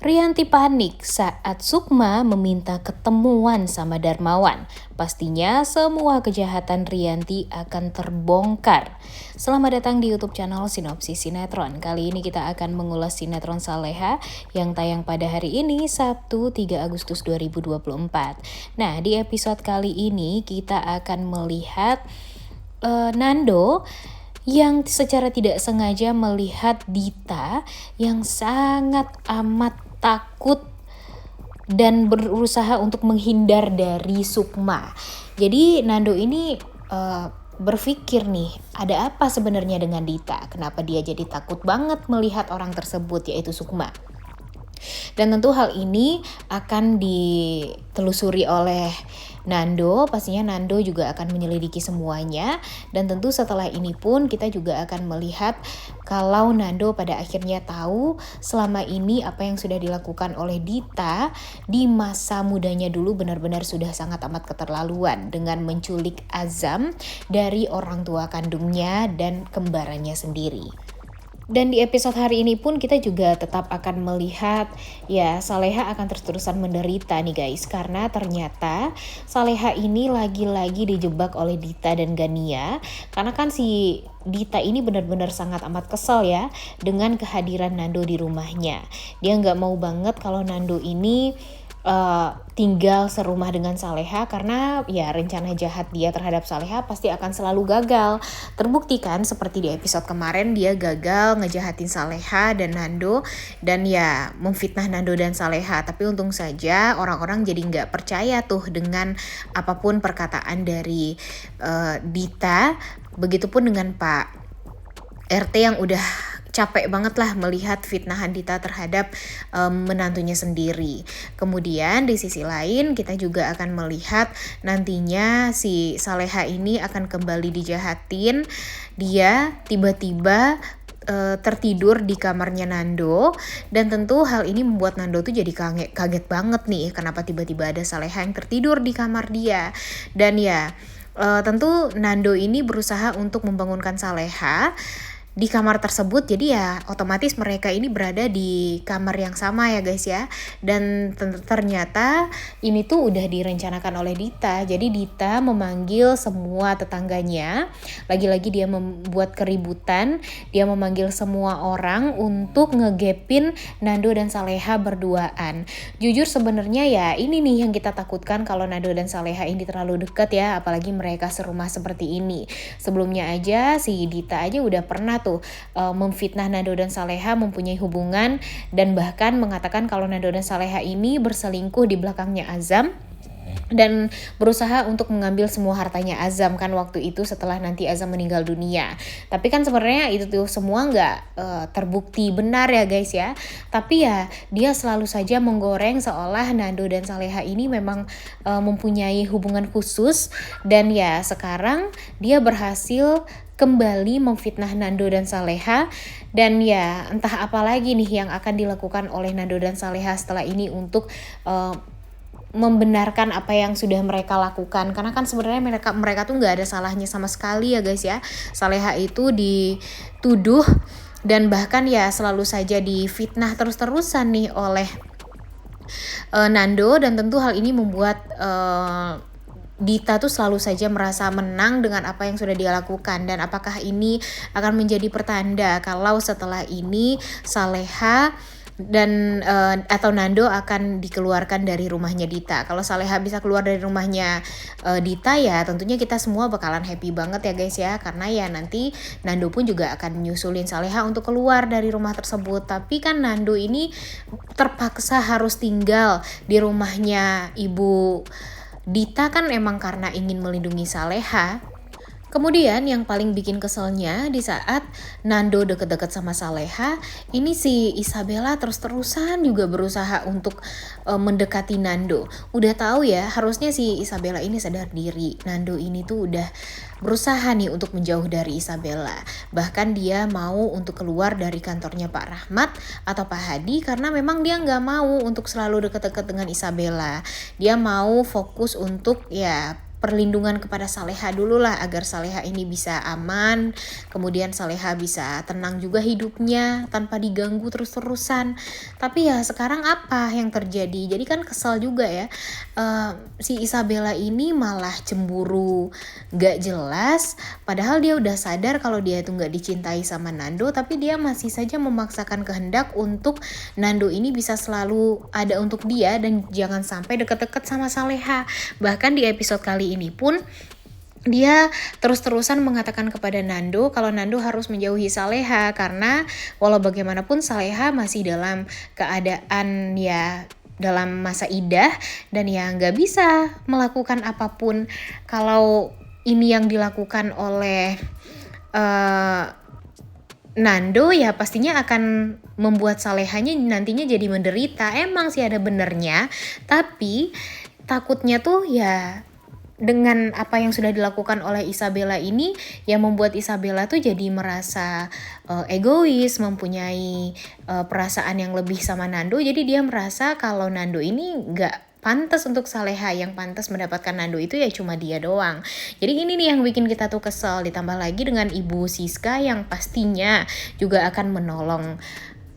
Rianti panik saat Sukma meminta ketemuan sama Darmawan. Pastinya semua kejahatan Rianti akan terbongkar. Selamat datang di YouTube channel Sinopsis Sinetron. Kali ini kita akan mengulas sinetron Saleha yang tayang pada hari ini Sabtu 3 Agustus 2024. Nah, di episode kali ini kita akan melihat Nando yang secara tidak sengaja melihat Dita yang sangat amat takut dan berusaha untuk menghindar dari Sukma. Jadi Nando ini berpikir nih, ada apa sebenarnya dengan Dita? Kenapa dia jadi takut banget melihat orang tersebut, yaitu Sukma? Dan tentu hal ini akan ditelusuri oleh Nando. Pastinya Nando juga akan menyelidiki semuanya. Dan tentu setelah ini pun kita juga akan melihat kalau Nando pada akhirnya tahu selama ini apa yang sudah dilakukan oleh Dita di masa mudanya dulu benar-benar sudah sangat amat keterlaluan dengan menculik Azam dari orang tua kandungnya dan kembarannya sendiri. Dan di episode hari ini pun kita juga tetap akan melihat ya Saleha akan terus-terusan menderita nih guys. Karena ternyata Saleha ini lagi-lagi dijebak oleh Dita dan Gania. Karena kan si Dita ini benar-benar sangat amat kesel ya dengan kehadiran Nando di rumahnya. Dia nggak mau banget kalau Nando ini tinggal serumah dengan Saleha karena ya rencana jahat dia terhadap Saleha pasti akan selalu gagal. Terbukti kan seperti di episode kemarin dia gagal ngejahatin Saleha dan Nando dan ya memfitnah Nando dan Saleha. Tapi untung saja orang-orang jadi nggak percaya tuh dengan apapun perkataan dari Dita. Begitupun dengan Pak RT yang udah capek banget lah melihat fitnahan Dita terhadap menantunya sendiri. Kemudian di sisi lain kita juga akan melihat nantinya si Saleha ini akan kembali dijahatin. Dia tiba-tiba tertidur di kamarnya Nando dan tentu hal ini membuat Nando tuh jadi kaget banget nih kenapa tiba-tiba ada Saleha yang tertidur di kamar dia. Dan ya tentu Nando ini berusaha untuk membangunkan Saleha di kamar tersebut, jadi ya otomatis mereka ini berada di kamar yang sama ya guys ya. Dan ternyata ini tuh udah direncanakan oleh Dita. Jadi Dita memanggil semua tetangganya, lagi-lagi dia membuat keributan. Dia memanggil semua orang untuk ngegepin Nando dan Saleha berduaan. Jujur sebenarnya ya ini nih yang kita takutkan kalau Nando dan Saleha ini terlalu dekat ya, apalagi mereka serumah seperti ini. Sebelumnya aja si Dita aja udah pernah tuh memfitnah Nando dan Saleha mempunyai hubungan dan bahkan mengatakan kalau Nando dan Saleha ini berselingkuh di belakangnya Azam dan berusaha untuk mengambil semua hartanya Azam kan waktu itu setelah nanti Azam meninggal dunia. Tapi kan sebenarnya itu tuh semua nggak terbukti benar ya guys ya. Tapi ya dia selalu saja menggoreng seolah Nando dan Saleha ini memang mempunyai hubungan khusus. Dan ya sekarang dia berhasil kembali memfitnah Nando dan Saleha. Dan ya entah apa lagi nih yang akan dilakukan oleh Nando dan Saleha setelah ini untuk membenarkan apa yang sudah mereka lakukan. Karena kan sebenarnya mereka tuh nggak ada salahnya sama sekali ya guys ya. Saleha itu dituduh dan bahkan ya selalu saja difitnah terus-terusan nih oleh Nando. Dan tentu hal ini membuat Dita tuh selalu saja merasa menang dengan apa yang sudah dia lakukan. Dan apakah ini akan menjadi pertanda kalau setelah ini Saleha dan atau Nando akan dikeluarkan dari rumahnya Dita. Kalau Saleha bisa keluar dari rumahnya Dita ya tentunya kita semua bakalan happy banget ya guys ya. Karena ya nanti Nando pun juga akan nyusulin Saleha untuk keluar dari rumah tersebut. Tapi kan Nando ini terpaksa harus tinggal di rumahnya ibu Dita kan emang karena ingin melindungi Saleha. Kemudian yang paling bikin keselnya di saat Nando deket-deket sama Saleha, ini si Isabella terus-terusan juga berusaha untuk mendekati Nando. Udah tahu ya, harusnya si Isabella ini sadar diri. Nando ini tuh udah berusaha nih untuk menjauh dari Isabella. Bahkan dia mau untuk keluar dari kantornya Pak Rahmat atau Pak Hadi karena memang dia nggak mau untuk selalu deket-deket dengan Isabella. Dia mau fokus untuk ya perlindungan kepada Saleha dulu lah agar Saleha ini bisa aman, kemudian Saleha bisa tenang juga hidupnya tanpa diganggu terus-terusan. Tapi ya sekarang apa yang terjadi? Jadi kan kesal juga ya, si Isabella ini malah cemburu gak jelas, padahal dia udah sadar kalau dia itu gak dicintai sama Nando, tapi dia masih saja memaksakan kehendak untuk Nando ini bisa selalu ada untuk dia dan jangan sampai deket-deket sama Saleha. Bahkan di episode kali ini pun dia terus-terusan mengatakan kepada Nando kalau Nando harus menjauhi Saleha karena walau bagaimanapun Saleha masih dalam keadaan ya dalam masa idah dan ya nggak bisa melakukan apapun. Kalau ini yang dilakukan oleh Nando ya pastinya akan membuat Salehanya nantinya jadi menderita. Emang sih ada benernya, tapi takutnya tuh ya dengan apa yang sudah dilakukan oleh Isabella ini yang membuat Isabella tuh jadi merasa egois, mempunyai perasaan yang lebih sama Nando. Jadi dia merasa kalau Nando ini gak pantas untuk Saleha, yang pantas mendapatkan Nando itu ya cuma dia doang. Jadi ini nih yang bikin kita tuh kesel, ditambah lagi dengan Ibu Siska yang pastinya juga akan menolong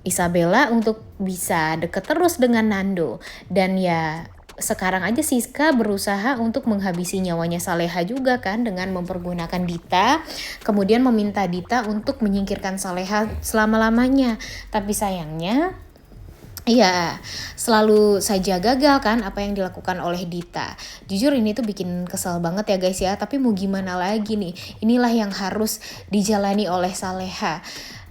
Isabella untuk bisa deket terus dengan Nando. Dan ya sekarang aja Siska berusaha untuk menghabisi nyawanya Saleha juga kan dengan mempergunakan Dita, kemudian meminta Dita untuk menyingkirkan Saleha selama-lamanya. Tapi sayangnya ya selalu saja gagal kan apa yang dilakukan oleh Dita. Jujur ini tuh bikin kesel banget ya guys ya, tapi mau gimana lagi nih, inilah yang harus dijalani oleh Saleha.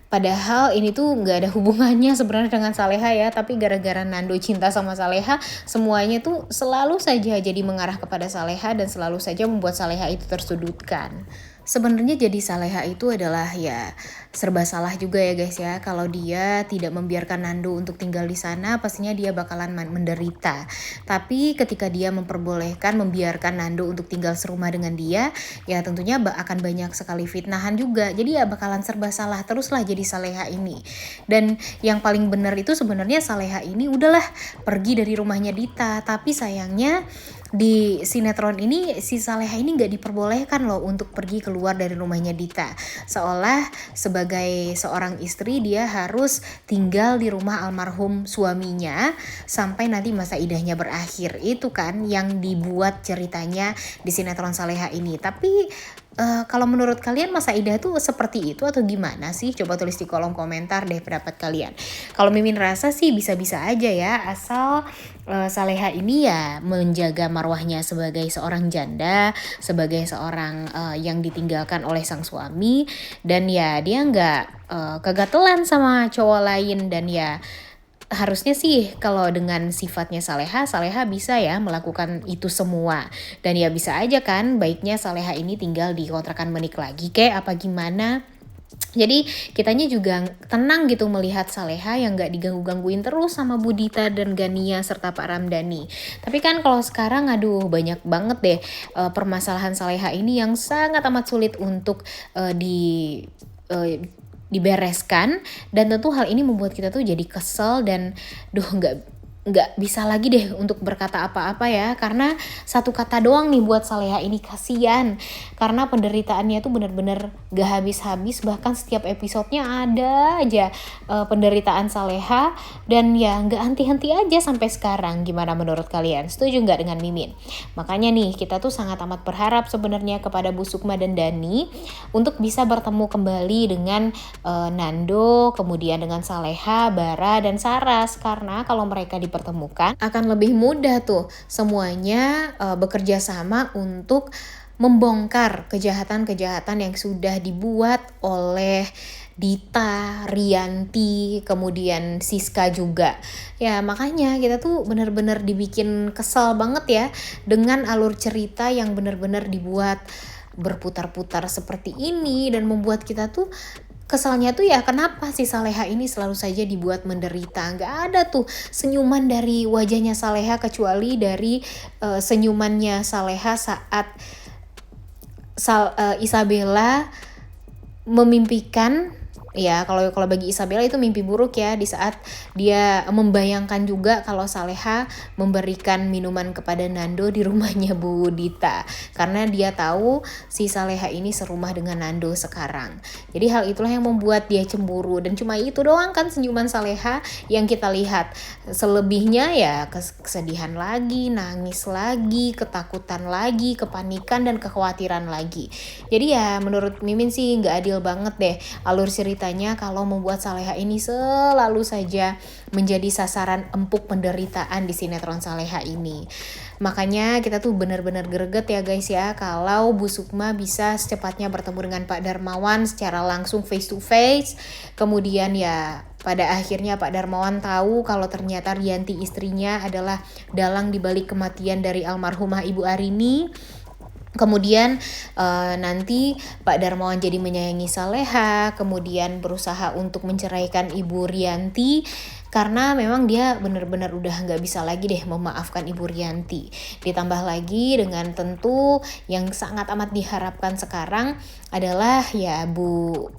Padahal ini tuh gak ada hubungannya sebenarnya dengan Saleha ya, tapi gara-gara Nando cinta sama Saleha, semuanya tuh selalu saja jadi mengarah kepada Saleha dan selalu saja membuat Saleha itu tersudutkan. Sebenarnya jadi Saleha itu adalah ya serba salah juga ya guys ya. Kalau dia tidak membiarkan Nando untuk tinggal di sana, pastinya dia bakalan menderita. Tapi ketika dia membiarkan Nando untuk tinggal serumah dengan dia, ya tentunya akan banyak sekali fitnahan juga. Jadi ya bakalan serba salah teruslah jadi Saleha ini. Dan yang paling benar itu sebenarnya Saleha ini udahlah pergi dari rumahnya Dita. Tapi sayangnya di sinetron ini si Saleha ini gak diperbolehkan loh untuk pergi keluar dari rumahnya Dita. Seolah sebagai seorang istri dia harus tinggal di rumah almarhum suaminya sampai nanti masa idahnya berakhir. Itu kan yang dibuat ceritanya di sinetron Saleha ini. Tapi kalau menurut kalian masa idah tuh seperti itu atau gimana sih? Coba tulis di kolom komentar deh pendapat kalian. Kalau Mimin rasa sih bisa-bisa aja ya, asal Saleha ini ya menjaga marwahnya sebagai seorang janda, sebagai seorang yang ditinggalkan oleh sang suami, dan ya dia nggak kegatelan sama cowok lain. Dan ya harusnya sih kalau dengan sifatnya Saleha bisa ya melakukan itu semua. Dan ya bisa aja kan baiknya Saleha ini tinggal di kontrakan menik lagi kayak apa gimana. Jadi kitanya juga tenang gitu melihat Saleha yang gak diganggu-gangguin terus sama Budita dan Gania serta Pak Ramdhani. Tapi kan kalau sekarang aduh banyak banget deh permasalahan Saleha ini yang sangat amat sulit untuk dibereskan, dan tentu hal ini membuat kita tuh jadi kesel dan nggak bisa lagi deh untuk berkata apa-apa ya, karena satu kata doang nih buat Saleha ini, kasihan karena penderitaannya tuh benar-benar gak habis-habis, bahkan setiap episodenya ada aja penderitaan Saleha dan ya nggak henti-henti aja sampai sekarang. Gimana menurut kalian, setuju nggak dengan Mimin? Makanya nih kita tuh sangat amat berharap sebenarnya kepada Bu Sukma dan Dani untuk bisa bertemu kembali dengan Nando, kemudian dengan Saleha, Bara dan Saras, karena kalau mereka dipertemukan akan lebih mudah tuh semuanya bekerja sama untuk membongkar kejahatan-kejahatan yang sudah dibuat oleh Dita, Rianti, kemudian Siska juga. Ya makanya kita tuh benar-benar dibikin kesal banget ya dengan alur cerita yang benar-benar dibuat berputar-putar seperti ini dan membuat kita tuh kesalnya tuh ya kenapa si Saleha ini selalu saja dibuat menderita. Gak ada tuh senyuman dari wajahnya Saleha kecuali dari senyumannya Saleha saat Isabella memimpikan Ya, kalau kalau bagi Isabella itu mimpi buruk ya, di saat dia membayangkan juga kalau Saleha memberikan minuman kepada Nando di rumahnya Bu Dita. Karena dia tahu si Saleha ini serumah dengan Nando sekarang. Jadi hal itulah yang membuat dia cemburu, dan cuma itu doang kan senyuman Saleha yang kita lihat. Selebihnya ya kesedihan lagi, nangis lagi, ketakutan lagi, kepanikan dan kekhawatiran lagi. Jadi ya menurut Mimin sih nggak adil banget deh alur ceritanya kalau membuat Saleha ini selalu saja menjadi sasaran empuk penderitaan di sinetron Saleha ini. Makanya kita tuh benar-benar greget ya guys ya, kalau Bu Sukma bisa secepatnya bertemu dengan Pak Darmawan secara langsung face to face. Kemudian ya pada akhirnya Pak Darmawan tahu kalau ternyata Rianti istrinya adalah dalang dibalik kematian dari almarhumah Ibu Arini. Kemudian nanti Pak Darmawan jadi menyayangi Saleha, kemudian berusaha untuk menceraikan Ibu Rianti karena memang dia benar-benar udah nggak bisa lagi deh memaafkan Ibu Rianti. Ditambah lagi dengan tentu yang sangat amat diharapkan sekarang adalah ya Bu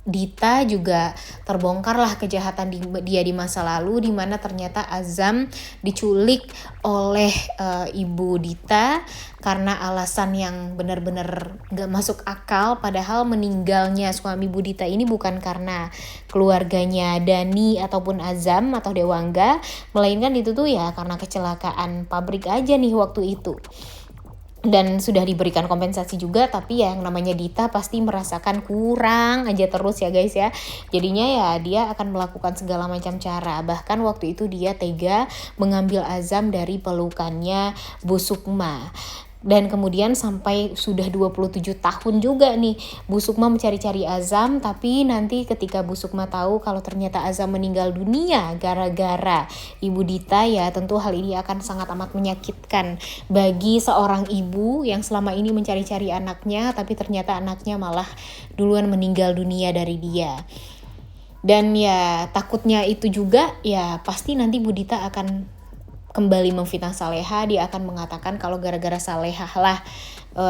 Dita juga terbongkarlah kejahatan dia di masa lalu, di mana ternyata Azam diculik oleh Ibu Dita karena alasan yang benar-benar gak masuk akal, padahal meninggalnya suami Bu Dita ini bukan karena keluarganya Dani ataupun Azam atau Dewangga, melainkan itu tuh ya karena kecelakaan pabrik aja nih waktu itu. Dan sudah diberikan kompensasi juga, tapi ya yang namanya Dita pasti merasakan kurang aja terus ya guys ya. Jadinya ya dia akan melakukan segala macam cara. Bahkan waktu itu dia tega mengambil Azam dari pelukannya Bu Sukma. Dan kemudian sampai sudah 27 tahun juga nih Bu Sukma mencari-cari Azam, tapi nanti ketika Bu Sukma tahu kalau ternyata Azam meninggal dunia gara-gara Ibu Dita, ya tentu hal ini akan sangat amat menyakitkan bagi seorang ibu yang selama ini mencari-cari anaknya, tapi ternyata anaknya malah duluan meninggal dunia dari dia. Dan ya takutnya itu juga ya pasti nanti Bu Dita akan kembali memfitnah Saleha. Dia akan mengatakan kalau gara-gara Saleha lah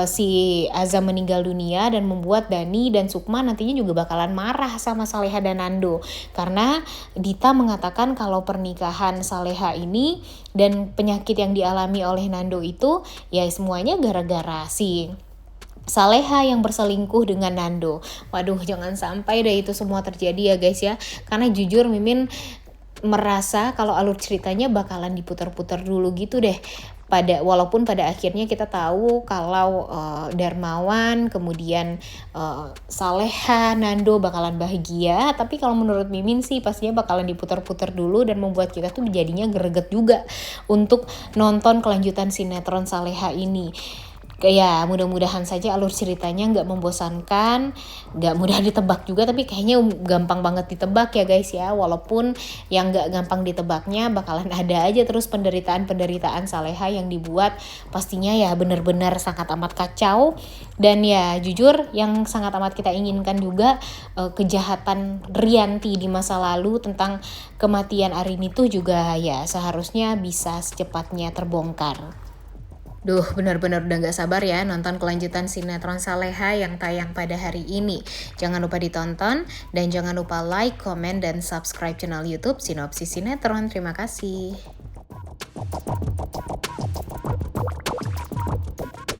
si Azam meninggal dunia, dan membuat Dani dan Sukma nantinya juga bakalan marah sama Saleha dan Nando. Karena Dita mengatakan kalau pernikahan Saleha ini dan penyakit yang dialami oleh Nando itu ya semuanya gara-gara si Saleha yang berselingkuh dengan Nando. Waduh, jangan sampai deh itu semua terjadi ya guys ya. Karena jujur Mimin merasa kalau alur ceritanya bakalan diputar-putar dulu gitu deh. Walaupun pada akhirnya kita tahu kalau Darmawan, kemudian Saleha, Nando bakalan bahagia, tapi kalau menurut Mimin sih pastinya bakalan diputar-putar dulu dan membuat kita tuh jadinya greget juga untuk nonton kelanjutan sinetron Saleha ini. Ya mudah-mudahan saja alur ceritanya nggak membosankan, nggak mudah ditebak juga, tapi kayaknya gampang banget ditebak ya guys ya. Walaupun yang nggak gampang ditebaknya bakalan ada aja terus penderitaan-penderitaan Saleha yang dibuat pastinya ya benar-benar sangat amat kacau. Dan ya jujur yang sangat amat kita inginkan juga kejahatan Rianti di masa lalu tentang kematian Arini tuh juga ya seharusnya bisa secepatnya terbongkar. Duh, benar-benar udah gak sabar ya nonton kelanjutan sinetron Saleha yang tayang pada hari ini. Jangan lupa ditonton, dan jangan lupa like, komen, dan subscribe channel YouTube Sinopsis Sinetron. Terima kasih.